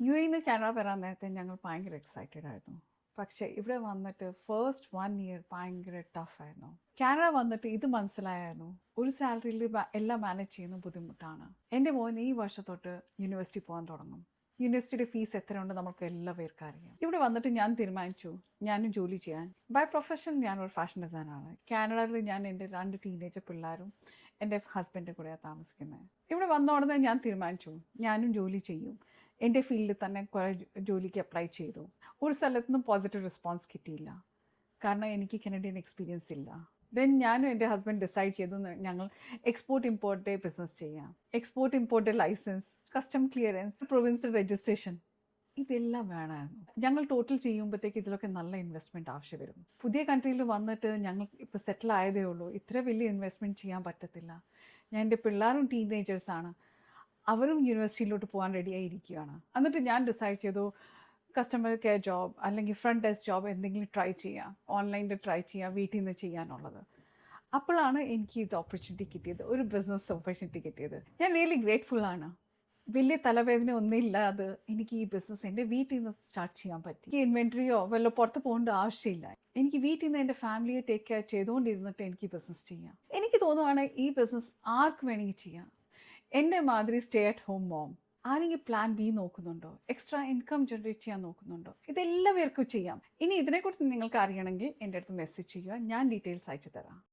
U എയിൽ നിന്ന് Canada വരാൻ നേരത്തെ ഞങ്ങൾ ഭയങ്കര എക്സൈറ്റഡ് ആയിരുന്നു. പക്ഷേ ഇവിടെ വന്നിട്ട് ഫസ്റ്റ് 1 ഇയർ ഭയങ്കര ടഫായിരുന്നു. കാനഡ വന്നിട്ട് ഇത് മനസ്സിലായിരുന്നു, ഒരു സാലറിയിൽ എല്ലാം മാനേജ് ചെയ്യുന്നത് ബുദ്ധിമുട്ടാണ്. എൻ്റെ മോൻ ഈ വർഷം തൊട്ട് യൂണിവേഴ്സിറ്റി പോകാൻ തുടങ്ങും. യൂണിവേഴ്സിറ്റിയുടെ ഫീസ് എത്രയുണ്ട് നമുക്ക് എല്ലാവർക്കും അറിയാം. ഇവിടെ വന്നിട്ട് ഞാൻ തീരുമാനിച്ചു ഞാനും ജോലി ചെയ്യാൻ. ബൈ പ്രൊഫഷൻ ഞാനൊരു ഫാഷൻ ഡിസൈനറാണ്. കാനഡയിൽ ഞാൻ എൻ്റെ 2 ടീനേജർ പിള്ളേരും എൻ്റെ ഹസ്ബൻഡും കൂടെയാണ് താമസിക്കുന്നത്. ഇവിടെ വന്ന ഉടനെ ഞാൻ തീരുമാനിച്ചു ഞാനും ജോലി ചെയ്യും. എൻ്റെ ഫീൽഡിൽ തന്നെ കുറേ ജോലിക്ക് അപ്ലൈ ചെയ്തു. ഒരു സ്ഥലത്തുനിന്നും പോസിറ്റീവ് റെസ്പോൺസ് കിട്ടിയില്ല, കാരണം എനിക്ക് കനഡിയൻ എക്സ്പീരിയൻസ് ഇല്ല. ദെൻ ഞാനും എൻ്റെ ഹസ്ബൻഡ് ഡിസൈഡ് ചെയ്തു ഞങ്ങൾ എക്സ്പോർട്ട് ഇമ്പോർട്ട് ബിസിനസ് ചെയ്യാം. Export import licence, custom clearance, provincial registration, ഇതെല്ലാം വേണമായിരുന്നു. ഞങ്ങൾ ടോട്ടൽ ചെയ്യുമ്പോഴത്തേക്ക് ഇതിലൊക്കെ നല്ല ഇൻവെസ്റ്റ്മെൻറ്റ് ആവശ്യം വരും. പുതിയ കൺട്രിയിൽ വന്നിട്ട് ഞങ്ങൾ ഇപ്പോൾ സെറ്റിൽ ആയതേ ഉള്ളൂ. ഇത്ര വലിയ ഇൻവെസ്റ്റ്മെൻറ്റ് ചെയ്യാൻ പറ്റത്തില്ല. ഞാൻ എൻ്റെ പിള്ളേരും ടീനേജേഴ്സാണ്, അവരും യൂണിവേഴ്സിറ്റിയിലോട്ട് പോകാൻ റെഡിയായിരിക്കുകയാണ്. എന്നിട്ട് ഞാൻ ഡിസൈഡ് ചെയ്തു കസ്റ്റമർ കെയർ ജോബ് അല്ലെങ്കിൽ ഫ്രണ്ട് ഡെസ്ക് ജോബ് എന്തെങ്കിലും ട്രൈ ചെയ്യാം, ഓൺലൈനിൽ ട്രൈ ചെയ്യാം, വീട്ടിൽ നിന്ന് ചെയ്യാനുള്ളത്. അപ്പോഴാണ് എനിക്ക് ഇത് ഓപ്പർച്യൂണിറ്റി കിട്ടിയത്, ഒരു ബിസിനസ് ഓപ്പർച്യൂണിറ്റി കിട്ടിയത്. ഞാൻ റിയലി ഗ്രേറ്റ്ഫുൾ ആണ്. വലിയ തലവേദന ഒന്നുമില്ലാതെ എനിക്ക് ഈ ബിസിനസ് എൻ്റെ വീട്ടിൽ നിന്ന് സ്റ്റാർട്ട് ചെയ്യാൻ പറ്റി. ഈ ഇൻവെൻട്രിയോ വല്ല പുറത്ത് പോകേണ്ട ആവശ്യമില്ല. എനിക്ക് വീട്ടിൽ നിന്ന് എൻ്റെ ഫാമിലിയെ ടേക്ക് കെയർ ചെയ്തുകൊണ്ടിരുന്നിട്ട് എനിക്ക് ബിസിനസ് ചെയ്യാം. എനിക്ക് തോന്നുവാണ് ഈ ബിസിനസ് ആർക്ക് വേണമെങ്കിൽ ചെയ്യാം. എൻ്റെ മാതിരി സ്റ്റേ അറ്റ് ഹോം മോം ആരെങ്കിലും പ്ലാൻ ബി നോക്കുന്നുണ്ടോ, എക്സ്ട്രാ ഇൻകം ജനറേറ്റ് ചെയ്യാൻ നോക്കുന്നുണ്ടോ, ഇതെല്ലാവർക്കും ചെയ്യാം. ഇനി ഇതിനെക്കുറിച്ച് നിങ്ങൾക്ക് അറിയണമെങ്കിൽ എൻ്റെ അടുത്ത് മെസ്സേജ് ചെയ്യുക, ഞാൻ ഡീറ്റെയിൽസ് അയച്ചു തരാം.